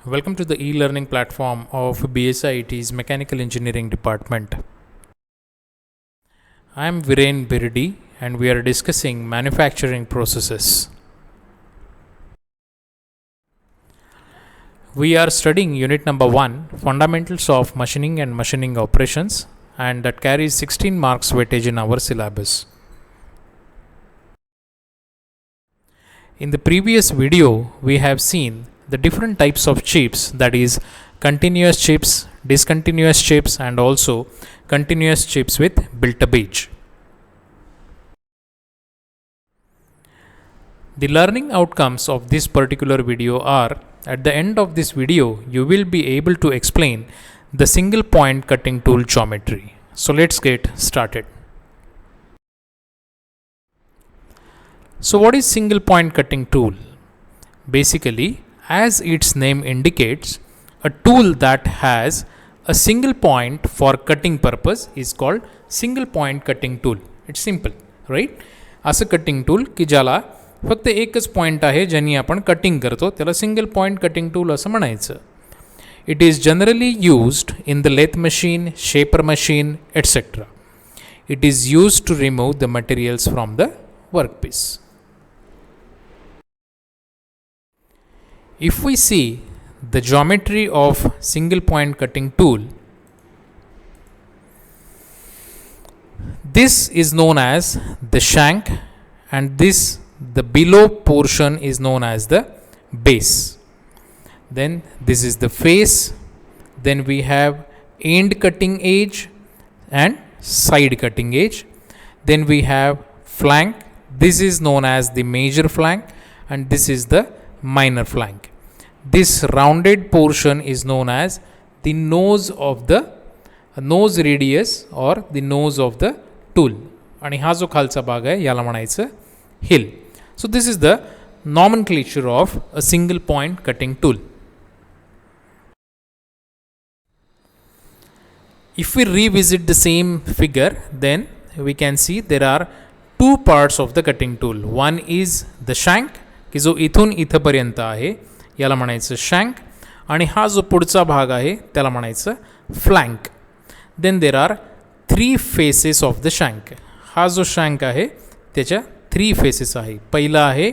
Welcome to the e-learning platform of BSIT's Mechanical Engineering Department. I am Viren Birdi and we are discussing manufacturing processes. We are studying unit number 1, Fundamentals of Machining and Machining Operations, and that carries 16 marks weightage in our syllabus. In the previous video, we have seen the different types of chips, that is continuous chips, discontinuous chips, and also continuous chips with built-up edge. The learning outcomes of this particular video are, at the end of this video, you will be able to explain the single point cutting tool geometry. So let's get started. So what is single point cutting tool? Basically, as its name indicates, a tool that has a single point for cutting purpose is called single point cutting tool. It's simple, right? असं cutting tool की ज्याला फक्त एकच point आहे ज्याने आपण cutting करतो त्याला सिंगल पॉइंट कटिंग टूल असं म्हणायचं. It is generally used in the lathe machine, shaper machine, etcetera. It is used to remove the materials from the workpiece. If we see the geometry of single point cutting tool, this is known as the shank and the below portion is known as the base. Then this is the face. Then we have end cutting edge and side cutting edge. Then we have flank. This is known as the major flank and this is the minor flank. This rounded portion is known as the nose radius or the nose of the tool. आणि हा जो खालचा भाग आहे याला म्हणायचं hill. So this is the nomenclature of a single point cutting tool. If we revisit the same figure, then we can see there are two parts of the cutting tool. One is the shank की जो इथून इथपर्यंत आहे याला म्हणायचं शँक आणि हा जो पुढचा भाग आहे त्याला म्हणायचं flank. Then there are 3 faces of the shank. हा जो शँक आहे त्याच्या 3 फेसेस आहे. पहिला आहे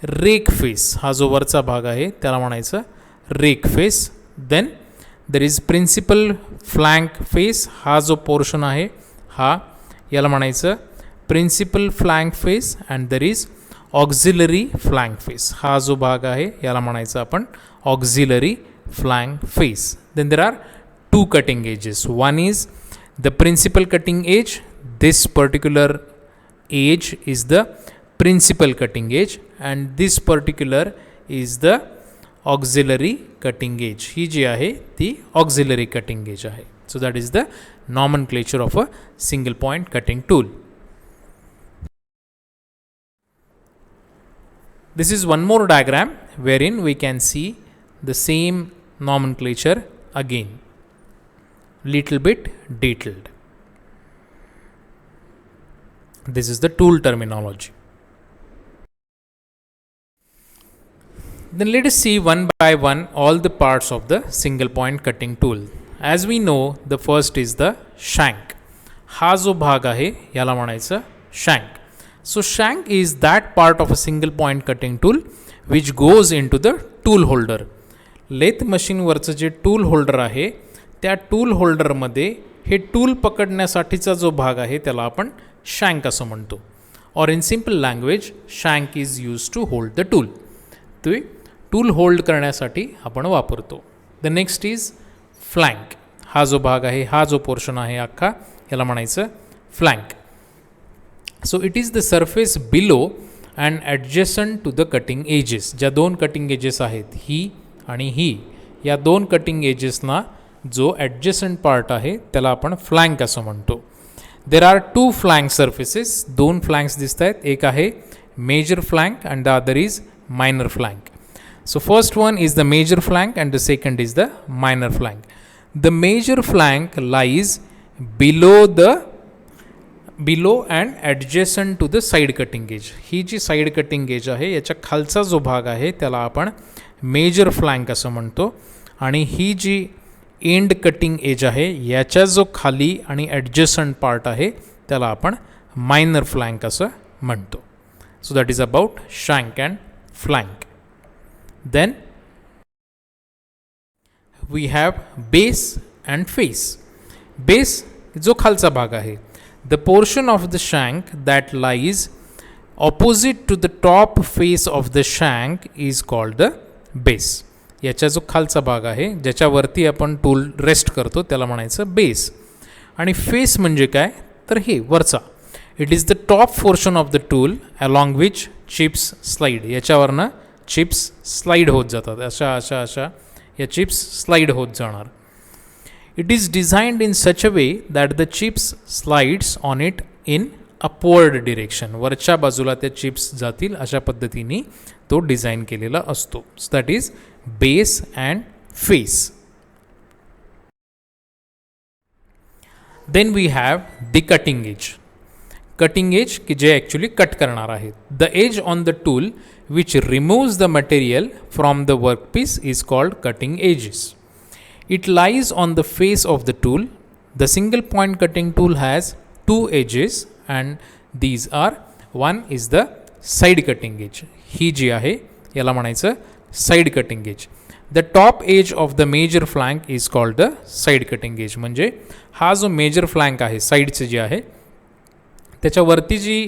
रेक फेस. हा जो वरचा भाग आहे त्याला म्हणायचं rake face. Then there is principal flank face. हा जो पोर्शन आहे हा याला म्हणायचं principal flank face and there is auxiliary flank face. हा जो भाग आहे याला म्हणायचं आपण auxiliary flank face. Then there are 2 cutting edges. One is the principal cutting edge. This particular edge is the principal cutting edge and this particular is the auxiliary cutting edge. ही जी आहे ती ऑक्झिलरी कटिंग एज आहे. सो that is the nomenclature of a single point cutting tool. This is one more diagram wherein we can see the same nomenclature again, little bit detailed. This is the tool terminology. Then let us see one by one all the parts of the single point cutting tool. As we know, the first is the shank. हा जो भाग आहे याला म्हणायचं shank. So shank is that part of a single point cutting tool which goes into the tool holder. Lathe मशीनवरचं जे tool holder आहे त्या टूल होल्डरमध्ये हे टूल पकडण्यासाठीचा जो भाग आहे त्याला आपण शँक असं म्हणतो. और in simple language shank is use to hold the tool. ते टूल होल्ड करण्यासाठी आपण वापरतो. The next is flank. हा जो भाग आहे हा जो पोर्शन आहे अख्खा याला म्हणायचं flank. So it is the surface below and adjacent to the cutting edges. ज्या 2 कटिंग एजेस आहेत ही आणि ही, या 2 कटिंग एजेसना जो ॲडजस्टंट पार्ट आहे त्याला आपण फ्लँक असं म्हणतो. There are 2 flank surfaces. 2 flanks दिसत आहेत. एक आहे major flank and the other is minor flank. So first one is the major flank and the second is the minor flank. The major flank lies below and adjacent to the side cutting edge. ही जी side cutting edge आहे याच्या खालचा जो भाग आहे त्याला आपण मेजर फ्लँक असं म्हणतो. आणि ही जी एंड कटिंग एज आहे याच्या जो खाली आणि ॲडजस्टंट पार्ट आहे त्याला आपण मायनर फ्लँक असं म्हणतो. So that is about shank and flank. Then we have base and face. Base जो खालचा भाग आहे, the portion of the shank that lies opposite to the top face of the shank is called the base. याचा जो खालचा भाग आहे ज्याच्यावरती आपण टूल रेस्ट करतो त्याला म्हणायचं बेस. आणि फेस म्हणजे काय तर हे वरचा. It is the top portion of the tool along which chips slide. याच्यावरनं चिप्स स्लाईड होत जातात. अशा अशा अशा या चिप्स स्लाईड होत जाणार. It is designed in such a way that the chips slides on it in upward direction. वरच्या बाजूला त्या चिप्स जातील अशा पद्धतीने तो डिझाईन केलेला असतो. So that is base and face. Then we have the cutting edge. Cutting edge की जे ॲक्च्युली कट करणार आहेत. The edge on the tool which removes the material from the workpiece is called cutting edges. It lies on the face of the tool. The single point cutting tool has two edges and these are, one is the side cutting edge. ही जी आहे याला म्हणायचं side cutting edge. The top edge of the major flank is called the side cutting edge. म्हणजे हा जो major flank आहे साईडचे जे आहे त्याच्यावरती जी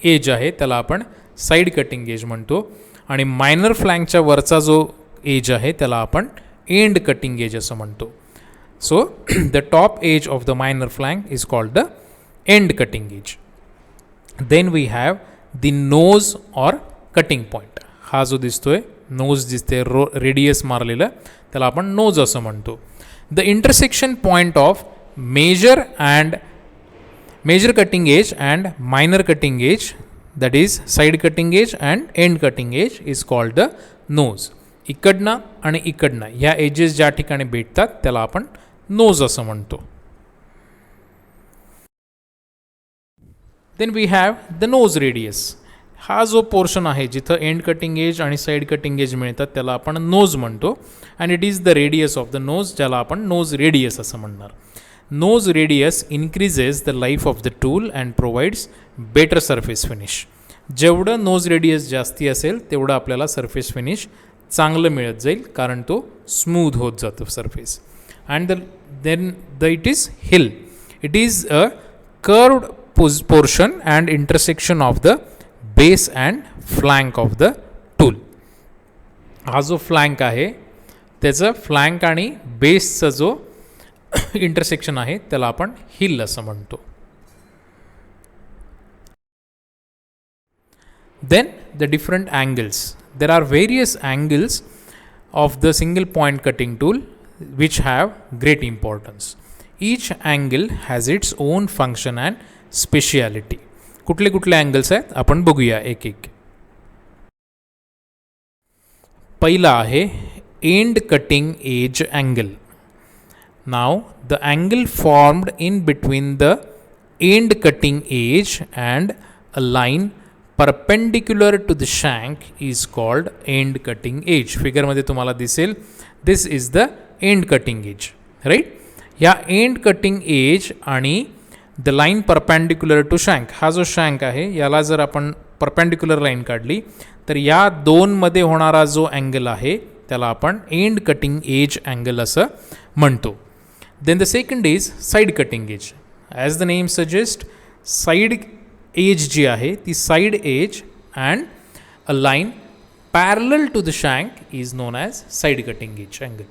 एज आहे त्याला आपण साईड कटिंग एज म्हणतो. आणि मायनर फ्लँकच्या वरचा जो एज आहे त्याला आपण एंड कटिंग एज असं म्हणतो. So the top edge of the minor flank is called the end cutting edge. Then we have the nose or cutting point. हा जो दिसतोय नोज दिसते रेडियस मारलेलं त्याला आपण नोज असं म्हणतो. The intersection point of major cutting edge and minor cutting edge, that is side cutting edge and end cutting edge, is called the nose. इकडनं आणि इकडनं ह्या एजेस ज्या ठिकाणी भेटतात त्याला आपण नोज असं म्हणतो. Then we have the nose radius. हा जो पोर्शन आहे जिथं एंड कटिंग एज आणि साईड कटिंग एज मिळतात त्याला आपण नोज म्हणतो. And it is the radius of the nose ज्याला आपण नोज रेडियस असं म्हणणार. Nose radius increases the life of the tool and provides better surface finish. जेवढं नोज रेडियस जास्ती असेल तेवढं आपल्याला सरफेस फिनिश चांगलं मिळत जाईल कारण तो स्मूथ होत जातो surface. And it is heel. It is a curved portion and intersection of the base and flank of the tool. हा जो फ्लँक आहे त्याचं फ्लँक आणि बेसचा जो इंटरसेक्शन आहे त्याला आपण हिल असं म्हणतो. Then the different angles. There are various angles of the single point cutting tool which have great importance. Each angle has its own function and speciality. कुठले कुठले अँगल्स आहेत आपण बघूया एक एक. पहिला आहे and cutting edge angle. Now the angle formed in between the end cutting edge and a line perpendicular to the shank is called end cutting edge. Figure मध्ये तुम्हाला दिसेल this is the end cutting edge, right? या end cutting edge आणि the line perpendicular to shank, हा जो shank आहे याला जर आपण perpendicular line काढली तर या दोन मध्ये होणारा जो अँगल आहे त्याला आपण end cutting edge angle असं म्हणतो. Then the second is side cutting edge. As the name suggests, side edge जी आहे ती side edge and a line parallel to the shank is known as side cutting edge angle.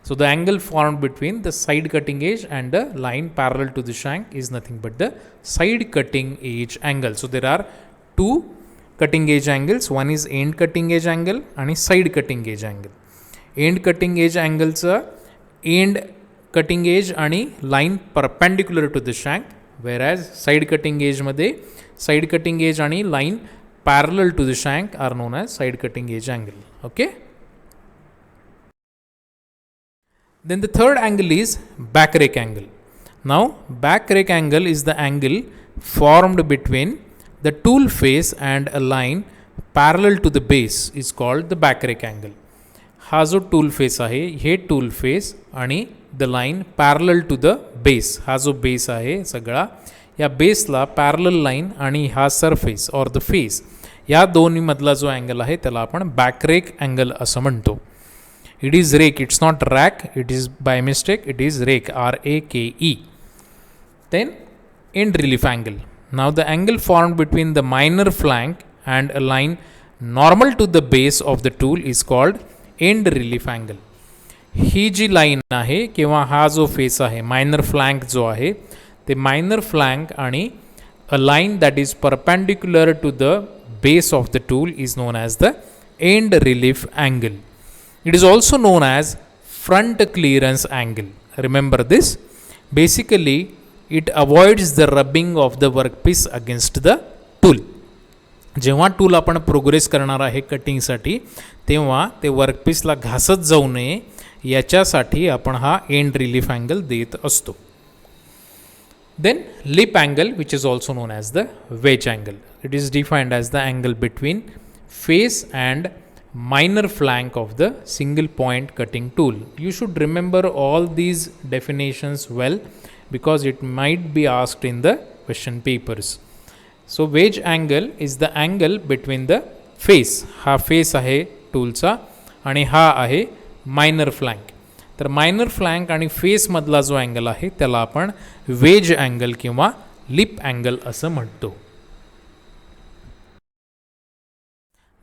So the angle formed between the side cutting edge and the line parallel to the shank is nothing but the side cutting edge angle. So there are two cutting edge angles. One is end cutting edge angle and side cutting edge angle. End cutting edge angle चा end cutting edge आणि line perpendicular to the shank, whereas side cutting एजमध्ये side cutting edge आणि line parallel to the shank are known as side cutting edge angle. Okay. Then the third angle is back rake angle. Now back rake angle is the angle formed between the tool face and a line parallel to the base is called the back rake angle. हा जो tool face आहे हे tool face आणि the line parallel to the base, हा जो base आहे सगळा या बेसला पॅरलल लाईन आणि हा सरफेस ऑर द फेस या दोन्हीमधला जो अँगल आहे त्याला आपण बॅकरेक अँगल असं म्हणतो. It is rake, it's not rack, it is by mistake, it is rake, RAKE. Then end relief angle. Now the angle formed between the minor flank and a line normal to the base of the tool is called end relief angle. ही जी line आहे किंवा हा जो face आहे minor flank जो आहे ते minor flank आणि a line that is perpendicular to the base of the tool is known as the end relief angle. It is also known as front clearance angle. Remember this. Basically it avoids the rubbing of the workpiece against the tool. जेव्हा tool आपण progress करणार आहे कटिंगसाठी तेव्हा ते वर्कपीसला घासत जाऊ नये याच्यासाठी आपण हा एंड रिलीफ अँगल देत असतो. Then lip angle which is also known as the wedge angle. It is defined as the angle between face and minor flank of the single point cutting tool. You should remember all these definitions well because it might be asked in the question papers. So wedge angle is the angle between the face, हा face आहे टूलचा आणि हा आहे minor flank. तर minor flank आणि face मधला जो अँगल आहे त्याला आपण wedge angle किंवा lip angle असं म्हणतो.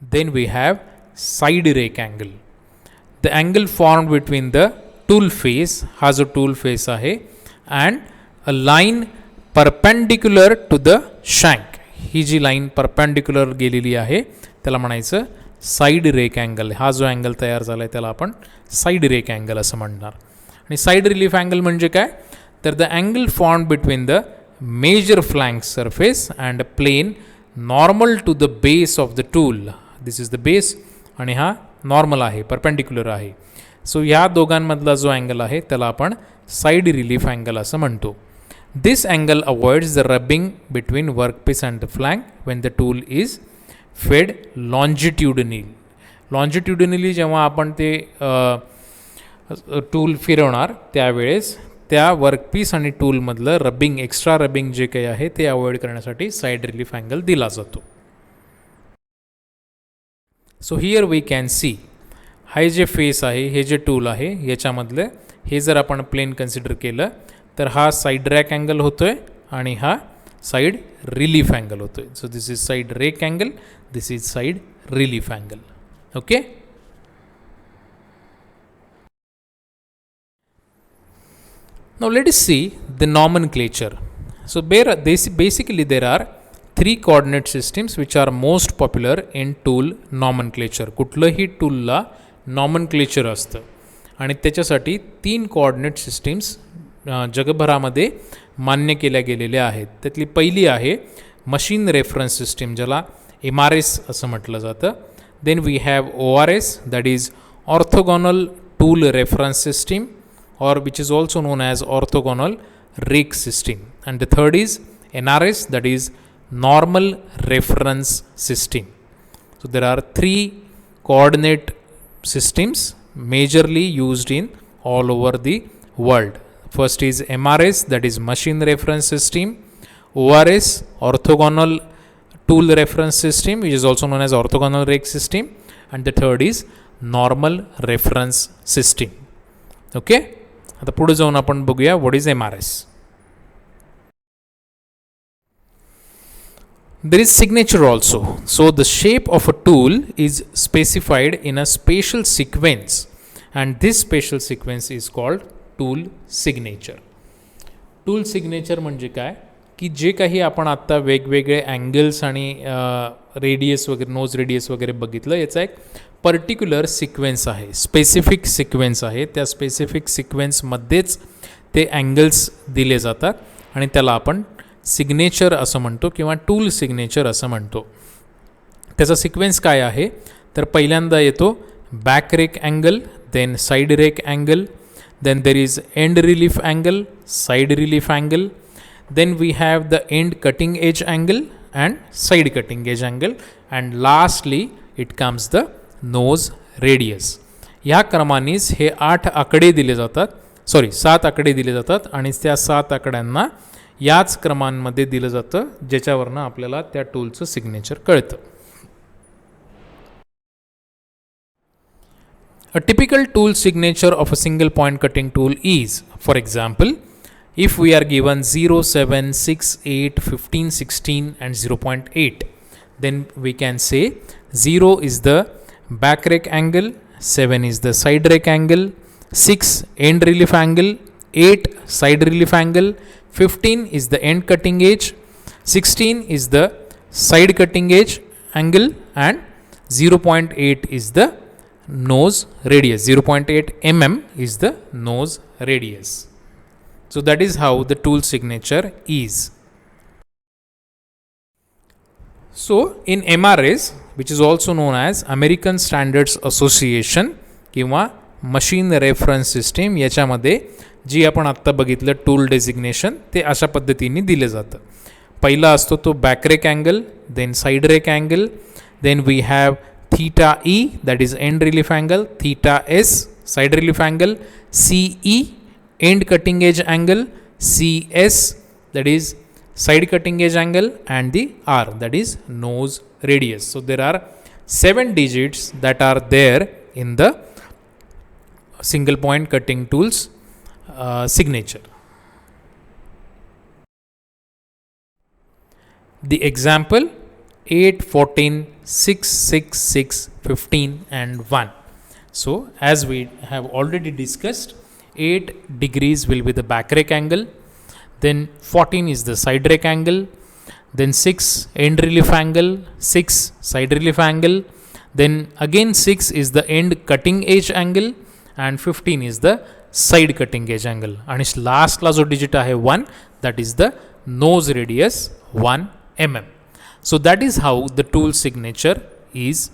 Then we have side rake angle. The angle formed between the tool face, हा जो tool face आहे, and a line perpendicular to the shank. ही जी लाईन परपेंडिक्युलर गेलेली आहे त्याला म्हणायचं साईड रेक अँगल. हा जो अँगल तयार झाला आहे त्याला आपण साईड रेक अँगल असं म्हणणार. आणि साईड रिलीफ अँगल म्हणजे काय, तर the angle formed between the major flank surface and plane normal to the base of the tool. This is the base आणि हा नॉर्मल आहे, परपेंडिक्युलर आहे. सो ह्या दोघांमधला जो अँगल आहे त्याला आपण साईड रिलीफ अँगल असं म्हणतो. This angle avoids the rubbing between workpiece and the flank when the tool is fed longitudinally. Longitudinally जेव्हा आपण ते टूल फिरवणार त्यावेळेस त्या वर्कपीस आणि टूलमधलं रबिंग, एक्स्ट्रा रबिंग जे काही आहे ते अवॉइड करण्यासाठी साईड रिलीफ अँगल दिला जातो. So here we can see हे जे फेस आहे, हे जे टूल आहे याच्यामधलं हे जर आपण प्लेन कन्सिडर केलं तर हा साईड रॅक अँगल होतो आहे आणि हा साईड रिलीफ अँगल होतो आहे. So this is side rake angle, this is side relief angle. Okay. Now let us see the nomenclature. So basically there are three coordinate systems which are most popular in tool nomenclature. कुठलंही टूलला nomenclature असतं आणि त्याच्यासाठी 3 coordinate systems जगभरामध्ये मान्य केल्या गेलेल्या आहेत. त्यातली पहिली आहे मशीन रेफरन्स सिस्टीम, ज्याला MRS असं म्हटलं जातं. Then we have ORS, that is orthogonal tool reference system or which is also known as orthogonal rake system, and the third is NRS, that is normal reference system. So there are 3 coordinate systems majorly used in all over the world. First is MRS, that is machine reference system. ORS, orthogonal tool reference system, which is also known as orthogonal rake system, and the third is normal reference system. Okay. आता पुढे जाऊन आपण बघूया what is MRS. There is signature also. So the shape of a tool is specified in a spatial sequence, and this spatial sequence is called tool signature. Tool signature म्हणजे काय की जे काही आपण आत्ता वेगवेगळे अँगल्स आणि रेडियस वगैरे, nose radius वगैरे बघितलं, याचा एक पर्टिक्युलर सिक्वेन्स आहे, स्पेसिफिक सिक्वेन्स आहे. त्या स्पेसिफिक सिक्वेन्समध्येच ते अँगल्स दिले जातात आणि त्याला आपण सिग्नेचर असं म्हणतो किंवा टूल सिग्नेचर असं म्हणतो. त्याचा सिक्वेन्स काय आहे तर पहिल्यांदा येतो back rake angle, then side rake angle, then there is end relief angle, side relief angle, then we have the end cutting edge angle and side cutting edge angle, and lastly it comes the nose radius. ह्या क्रमानेच हे 8 आकडे दिले जातात, 7 आकडे दिले जातात आणि त्या 7 आकड्यांना याच क्रमांमध्ये दिलं जातं, ज्याच्यावरनं आपल्याला त्या टूलचं सिग्नेचर कळतं. A typical tool signature of a single point cutting tool is, for example, if we are given 0, 7, 6, 8, 15, 16 and 0.8, then we can say 0 is the back rake angle, 7 is the side rake angle, 6 end relief angle, 8 side relief angle, 15 is the end cutting edge, 16 is the side cutting edge angle, and 0.8 is the nose radius. 0.8 mm is the nose radius. So that is how the tool signature is. So in MRAs, which is also known as American Standards Association किंवा machine reference system, याच्यामध्ये जी आपण आत्ता बघितलं tool designation ते अशा पद्धतीने दिलं जातं. पहिला असतो तो back rake angle, then side rake angle, then we have theta E, that is end relief angle, theta S side relief angle, CE end cutting edge angle, CS that is side cutting edge angle, and the R that is nose radius. So there are 7 digits that are there in the single point cutting tools signature. The example 8, 14, 6, 6, 6, 15 and 1. So as we have already discussed, 8 degrees will be the back rake angle, then 14 is the side rake angle, then 6 end relief angle, 6 side relief angle, then again 6 is the end cutting edge angle, and 15 is the side cutting edge angle, and last ला जो digit आहे 1, that is the nose radius 1 mm. So that is how the tool signature is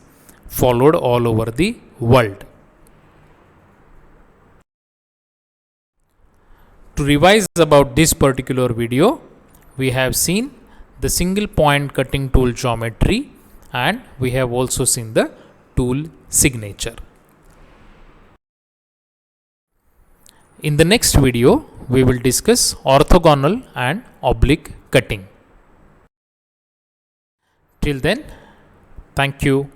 followed all over the world. To revise about this particular video, we have seen the single point cutting tool geometry, and we have also seen the tool signature. In the next video, we will discuss orthogonal and oblique cutting. Till then, thank you.